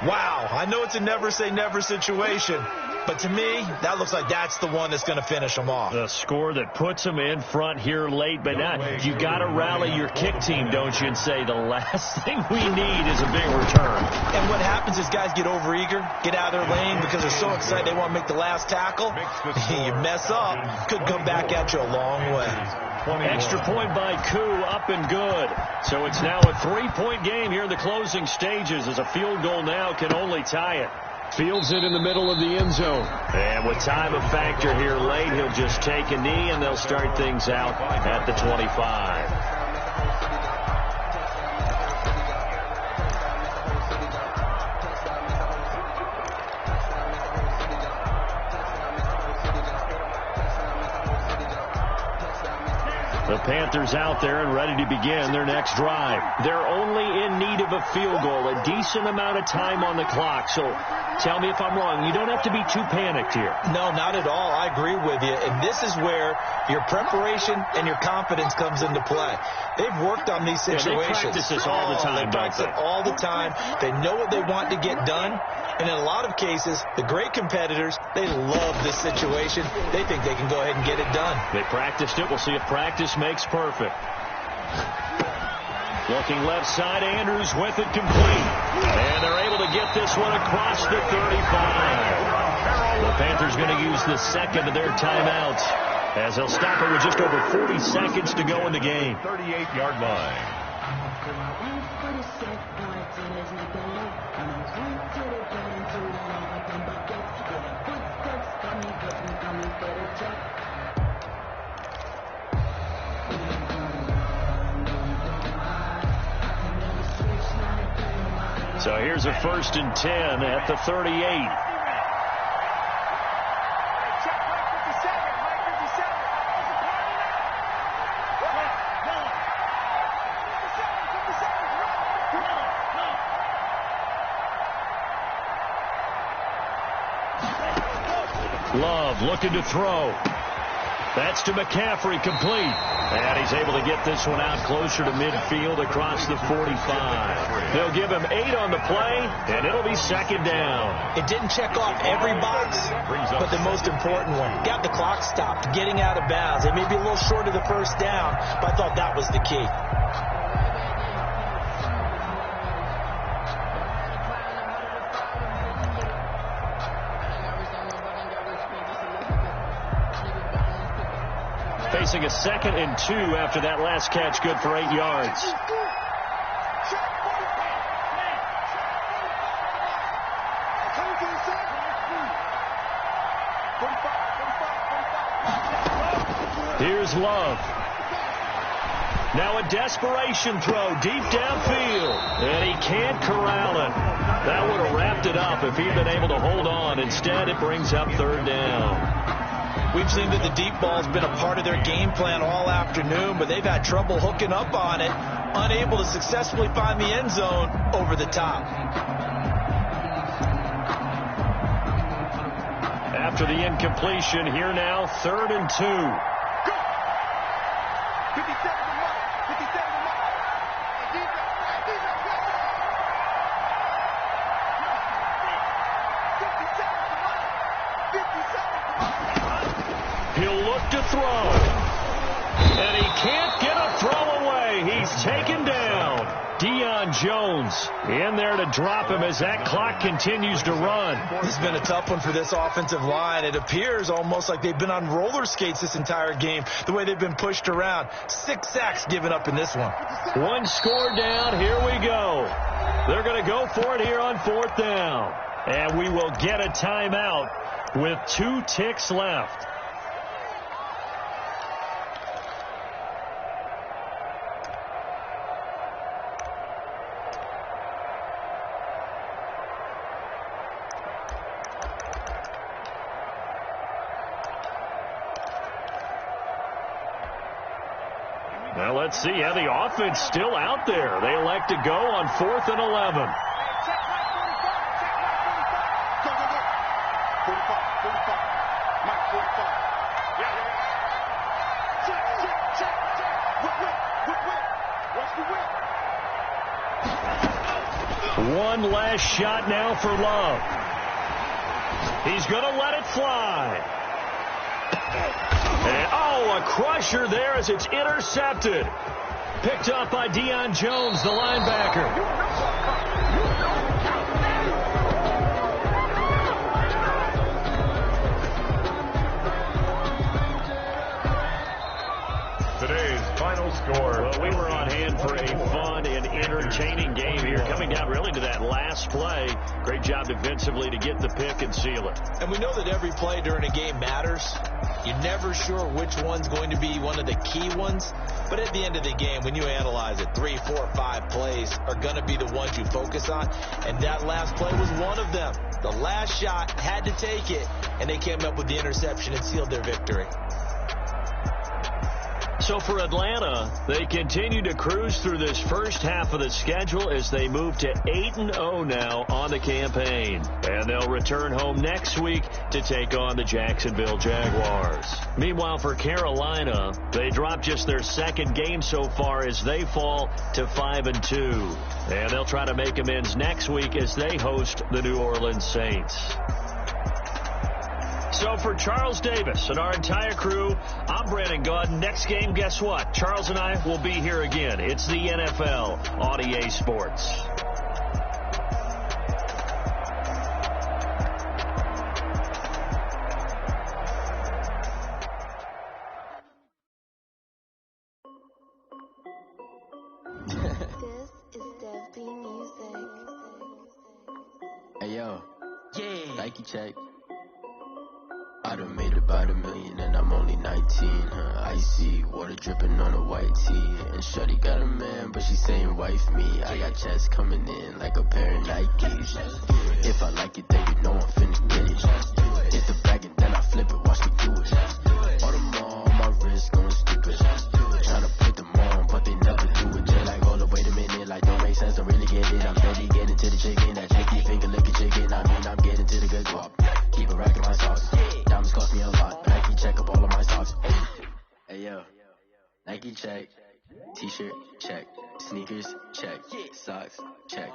D: Wow, I know it's a never-say-never situation, but to me, that looks like that's the one that's going to finish them off.
B: The score that puts them in front here late, but now you got to rally your kick team, don't you, and say the last thing we need is a big return.
D: And what happens is guys get overeager, get out of their lane because they're so excited they want to make the last tackle. You mess up, could come back at you a long way.
B: Extra point by Koo, up and good. So it's now a 3-point game here in the closing stages, as a field goal now can only tie it. Fields it in the middle of the end zone. And with time a factor here late, he'll just take a knee, and they'll start things out at the 25. The Panthers out there and ready to begin their next drive. They're only in need of a field goal, a decent amount of time on the clock. So tell me if I'm wrong. You don't have to be too panicked here.
D: No, not at all. I agree with you. And this is where your preparation and your confidence comes into play. They've worked on these situations.
B: Yeah, they practice this all the time,
D: they practice it all the time. They know what they want to get done. And in a lot of cases, the great competitors, they love this situation. They think they can go ahead and get it done.
B: They practiced it. We'll see if practice makes perfect. Looking left side, Andrews with it complete. And they're able to get this one across the 35. The Panthers going to use the second of their timeouts, as they'll stop it with just over 40 seconds to go in the game.
E: 38-yard line.
B: So here's a 1st and 10 at the 38. Love looking to throw. That's to McCaffrey, complete. And he's able to get this one out closer to midfield across the 45. They'll give him 8 on the play, and it'll be 2nd down.
D: It didn't check off every box, but the most important one. Got the clock stopped, getting out of bounds. It may be a little short of the 1st down, but I thought that was the key.
B: Facing a 2nd and 2 after that last catch, good for 8 yards. Here's Love. Now a desperation throw deep downfield, and he can't corral it. That would have wrapped it up if he'd been able to hold on. Instead, it brings up 3rd down.
D: We've seen that the deep ball's been a part of their game plan all afternoon, but they've had trouble hooking up on it, unable to successfully find the end zone over the top.
B: After the incompletion, here now, 3rd and 2.
C: Go! 57 to Mike. 57 to Mike.
B: He'll look to throw. And he can't get a throw away. He's taken down. Deion Jones in there to drop him as that clock continues to run.
D: This has been a tough one for this offensive line. It appears almost like they've been on roller skates this entire game, the way they've been pushed around. 6 sacks given up in this one.
B: One score down. Here we go. They're going to go for it here on 4th down. And we will get a timeout with 2 ticks left. Now let's see how the offense still out there. They elect to go on 4th and 11. One last shot now for Love. He's going to let it fly. And, a crusher there as it's intercepted. Picked up by Deion Jones, the linebacker.
E: Today's final score.
B: Well, we were on hand for a fun and entertaining game here. Coming down really to that last play. Great job defensively to get the pick and seal it.
D: And we know that every play during a game matters. You're never sure which one's going to be one of the key ones. But at the end of the game, when you analyze it, 3, 4, 5 plays are going to be the ones you focus on. And that last play was one of them. The last shot had to take it, and they came up with the interception and sealed their victory.
B: So for Atlanta, they continue to cruise through this first half of the schedule as they move to 8-0 now on the campaign. And they'll return home next week to take on the Jacksonville Jaguars. Meanwhile, for Carolina, they drop just their 2nd game so far as they fall to 5-2. And they'll try to make amends next week as they host the New Orleans Saints. So for Charles Davis and our entire crew, I'm Brandon Gaudin. Next game, guess what? Charles and I will be here again. It's the NFL on EA Sports.
F: This is Dev B Music.
G: Hey yo, Nike check. I done made about $1 million and I'm only 19. Icy water dripping on a white tee. And shorty got a man, but she saying wife me. I got checks coming in like a pair of Nikes. If I like it, then you know I'm finna get it. Hit the bag and then I flip it, watch me do it. Audemars on my wrist going stupid. Tryna put them on, but they never do it. Just like, hold up, wait a minute, like don't make sense, don't really get it. I'm steady getting to the chicken, that chicky finger licking chicken. I mean, I'm getting to the good guap. Keep a rack in my socks. Diamonds cost me a lot. Nike check up all of my socks. Hey yo, Nike check. T-shirt check. Sneakers check. Socks check.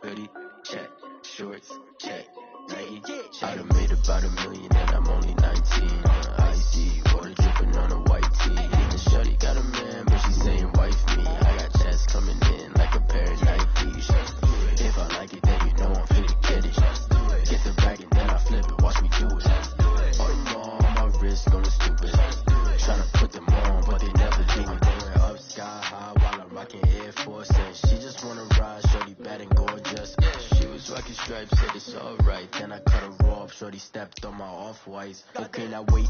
G: Hoodie check. Shorts check. Nike I done made about $1 million and I'm only 19. Icy water dripping on a white tee. And shorty got a man, but she saying wife me. I got checks coming in like a pair of Nikes. If I like it, then you know I'm finna get it. Get the bag and then I flip it, watch me do it. Audemars on my wrist going stupid. Tryna put them on, but they never do it. Going up sky high while I'm rocking Air Force. And she just wanna ride, shorty bad and gorgeous. She was rocking stripes, said it's alright. Then I cut her off, shorty stepped on my off-whites. Okay, now wait.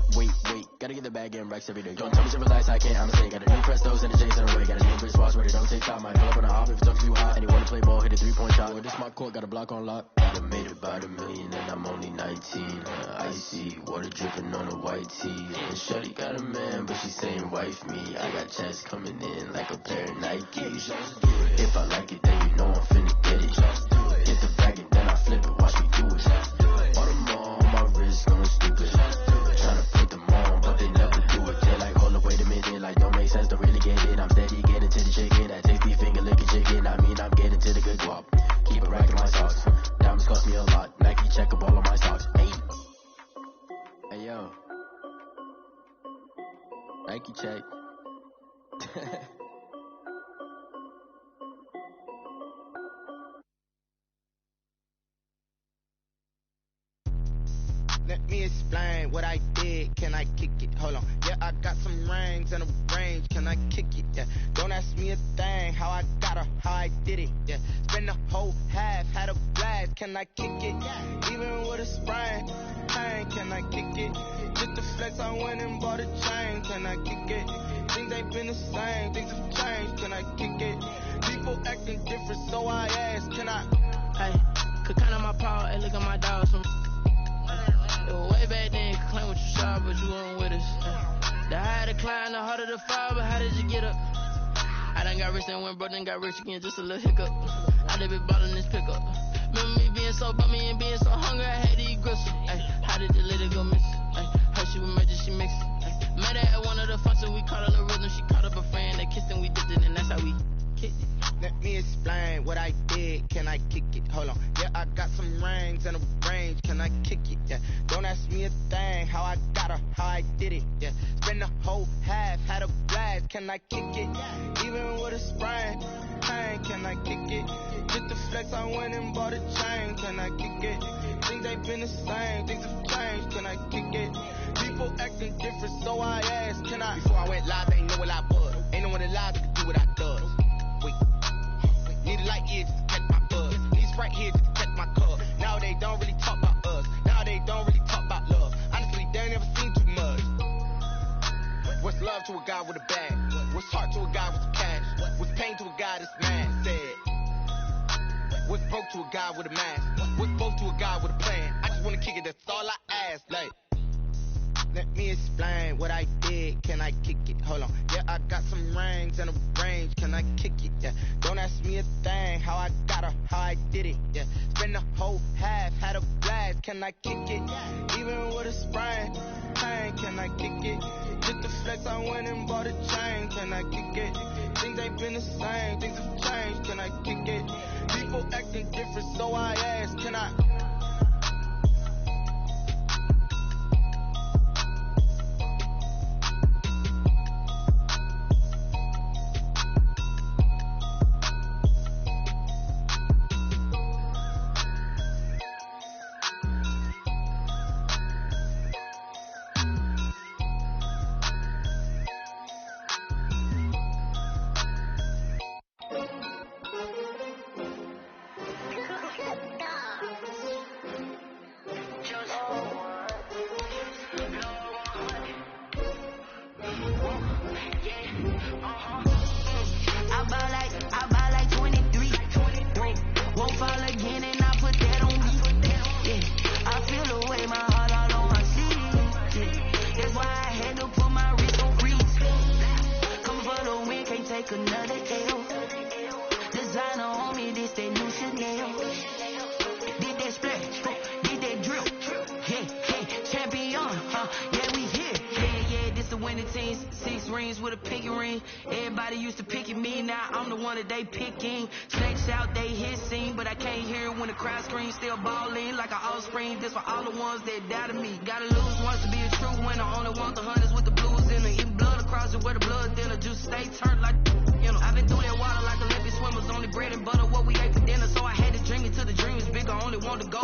G: Gotta get the bag and racks every day. Don't tell me to relax, I can't, I'ma say. Got a new Prestos and a Jason away. Got a new Chris Watch, where they don't take time. Might pull up on a hop if it's up too hot. And he wanna play ball, hit a 3-point shot. Well, this my court, got a block on lock. I done made about $1 million and I'm only 19. Icy water dripping on a white tee. And shorty got a man, but she saying wife me. I got checks coming in like a pair of Nikes. If I like it, then you know I'm finna get it. Hit the bag and then I flip it, watch me do it. Audemars on my wrist going stupid. Tryna put them on, but they never do it. They're like, hold up, wait a minute, like don't make sense, don't really get it. I'm steady getting to the chicken, that tasty finger licking chicken. I mean, I'm getting to the good guap. Keep a rack in my socks. Diamonds cost me a lot. Nike check up all of my socks. Hey yo, Nike check.
A: kick it? Hold on. Yeah, I got some rings and a range. Can I kick it? Yeah. Don't ask me a thing. How I got her, how I did it. Yeah. Spend the whole half, had a blast. Can I kick it? Even with a sprain, pain. Can I kick it? Just the flex, I went and bought a chain. Can I kick it? Things ain't been the same. Things have changed. Can I kick it? People acting different, so I ask. Can I?
H: Hey, could count on my power. Hey, look at my dogs. Way back then, could claim what you saw, but you weren't with us. The higher the climb, the harder the fall, but how did you get up? I done got rich and went broke, then got rich again, just a little hiccup. I done been bottling this pickup. Remember me being so bummy and being so hungry, I had to eat gristle. Ay, how did the little go miss? Ay, her she was major, she mixed. Met her at one of the functions, we caught a little rhythm, she caught up a friend, they kissed and we dipped it, and that's how we kicked it.
A: Let me explain what I did. Can I kick it? Hold on. Yeah, I got some rings and a range. Can I kick it? Yeah. Don't ask me a thing. How I got her, how I did it. Yeah. Spend the whole half, had a blast. Can I kick it? Even with a sprain, pain. Can I kick it? Just the flex, I went and bought a chain. Can I kick it? Things ain't been the same. Things have changed. Can I kick it? People acting different, so I asked. Can I? Before I went live, ain't know what I was. Ain't no one alive that could do what I does. Need a light here just to catch my buzz. Need Sprite here just to catch my cup. Now they don't really talk about us. Now they don't really talk about love. Honestly, they ain't never seen too much. What's love to a guy with a bag? What's heart to a guy with some cash? What's pain to a guy that's mad? Said. What's broke to a guy with a mask? What's both to a guy with a plan? I just wanna kick it, that's all I ask. Like, let me explain what I did. Can I kick it? Hold on. Yeah, I got some rings and a range. Can I kick it? Yeah. Don't ask me a thing. How I got her, how I did it. Yeah. Spend the whole half, had a blast. Can I kick it? Even with a sprain, pain. Can I kick it? Just the flex, I went and bought a chain. Can I kick it? Things ain't been the same. Things have changed. Can I kick it? People acting different, so I ask. Can I?
I: I buy like 23. Won't fall again and I put that on me. Yeah, I feel the way my heart all on my sleeve. Yeah, that's why I had to put my wrist on freeze. Come for the win, can't take another L. Designer on me, this that new Chanel. Did that splash, did that drip. Yeah, champion, yeah, we here. Yeah, this the winning team. 6 rings with a pinky ring. Everybody used to pick at me, now I'm the one that they picking. Snakes out, they hit scene, but I can't hear it when the crowd screams. Still balling like an offspring. This for all the ones that doubted me. Gotta lose once to be a true winner. Only want the hunters with the blues in it. Even blood across it where the blood thinner. Juice stay turned like, you know. I've been through that water like Olympic swimmers. Only bread and butter what we ate for dinner. So I had to drink it till the dream was bigger. Only want to go